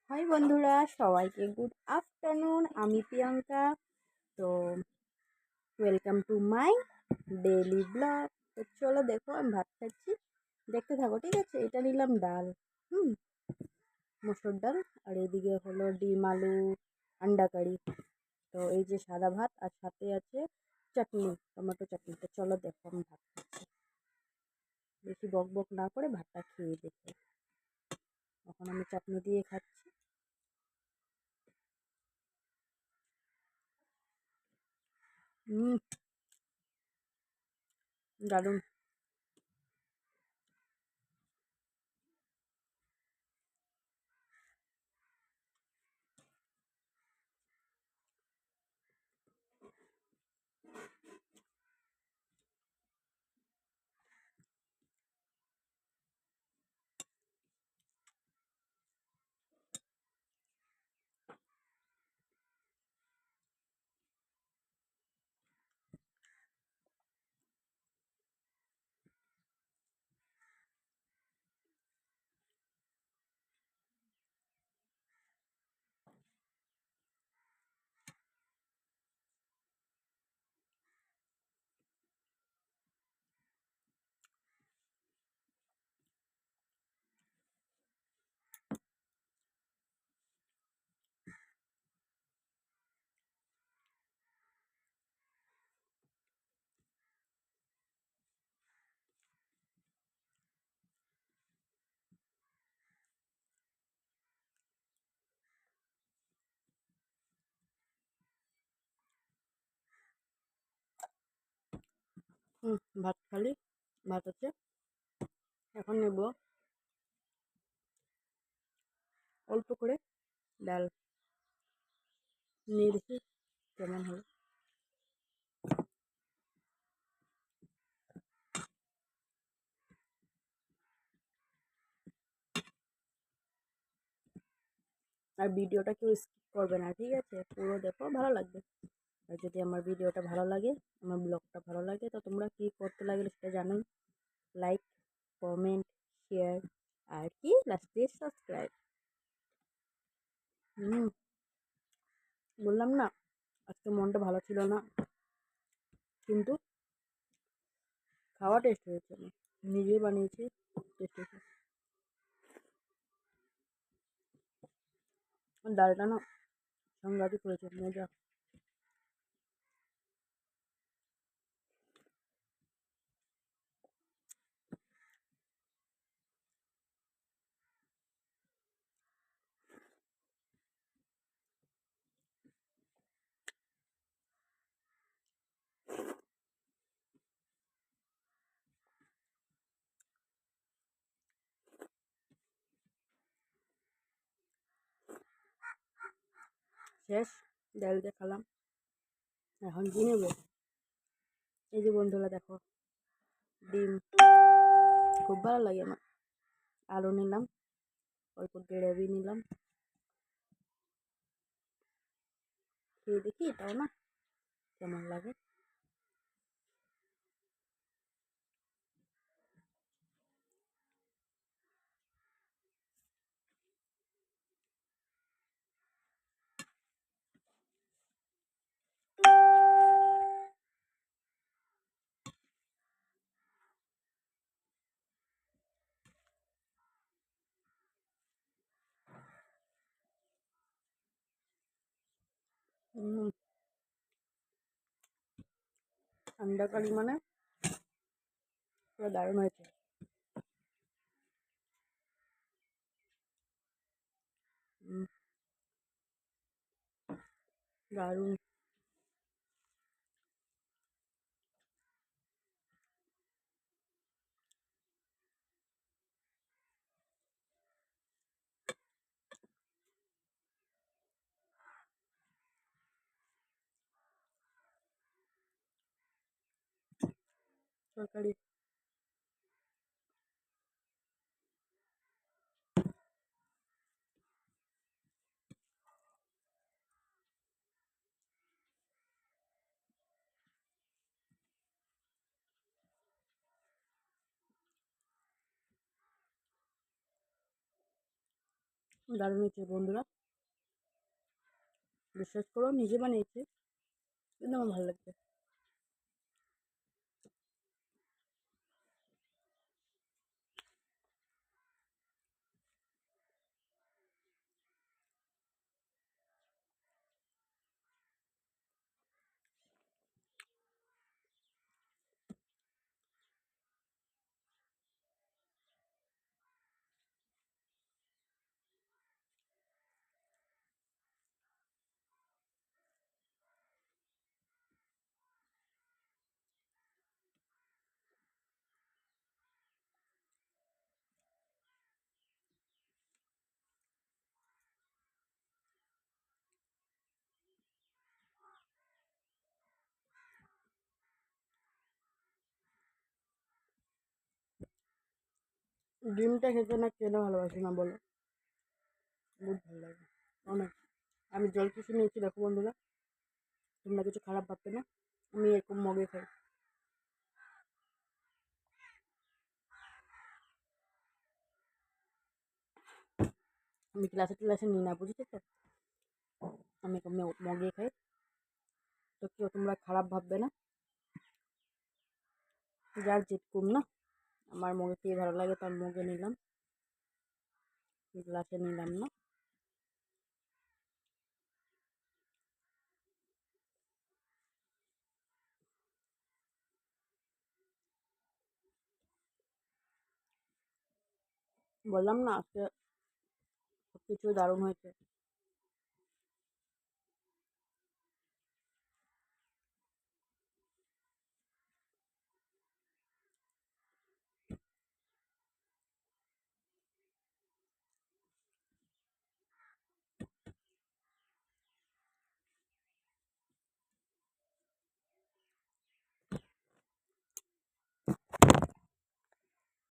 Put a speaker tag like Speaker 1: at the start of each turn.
Speaker 1: High বন্ধুরা, সবাইকে good afternoon. আমি প্রিয়াঙ্কা। তো welcome to my daily blog. তো চলো দেখো, আমি ভাত খাচ্ছি, দেখতে থাকো, ঠিক আছে? এটা নিলাম ডাল, হুম, মসুর ডাল। আর এদিকে হলো ডিম আলু আন্ডা কারি। তো এই যে সাদা ভাত, আর সাথে আছে চাটনি, টমেটো চাটনি। তো চলো দেখো, আমি ভাত খাচ্ছি। বেশি বক বক না করে ভাতটা খেয়ে দেখো। এখন আমি চাটনি দিয়ে খাচ্ছি। হুম, দারুণ। হুম, ভাত খালি, ভাত আছে। এখন নেব অল্প করে ডাল, নিয়ে দেখি কেমন হলো। আর ভিডিওটা কেউ স্কিপ করবে না, ঠিক আছে? পুরো দেখো, ভালো লাগবে। আর যদি আমার ভিডিওটা ভালো লাগে, আমার ব্লগটা ভালো লাগে, তো তোমরা কি করতে লাগলে সেটা জানোই। লাইক, কমেন্ট, শেয়ার, আর কি লাস্টে সাবস্ক্রাইব। হুম, বললাম না, আজকে মনটা ভালো ছিল না, কিন্তু খাওয়া টেস্ট হয়েছে। আমি নিজে বানিয়েছি, টেস্ট হয়েছে। আর ডালটা না সাংঘাতিক হয়েছে, মজা। শেষ, ডাল দিয়ে খেলাম। এখন কি নেবো? এই যে বন্ধুরা দেখো, ডিম, খুব ভালো লাগে আমার। আলু নিলাম, অল্প গ্রেভি নিলাম, খেয়ে দেখি এটাও না কেমন লাগে। আন্ডা কারি মানে পুরো দারুণ হয়েছে। উম, দারুণ। তরকারি। দারুণ হয়েছে বন্ধুরা, বিশ্বাস করো নিজে বানিয়েছি কিন্তু আমার ভালো লাগছে। ডিমটা খেতে না কেন ভালোবাসি না বলো, বহুত ভালো লাগে অনেক। আমি জল কিছু নিয়েছি দেখো বন্ধুরা, তোমরা কিছু খারাপ ভাববে না, আমি এরকম মগে খাই। আমি ক্লাসে ক্লাসে নিই না, বুঝেছো তো, আমি এরকম মগে খাই। তো কেউ তোমরা খারাপ ভাববে না, যার যেরকম না, আমার মগে খেয়ে ভালো লাগে তার মগে নিলাম, গ্লাসে নিলাম না। বললাম না আজকে সব কিছু দারুণ হয়েছে।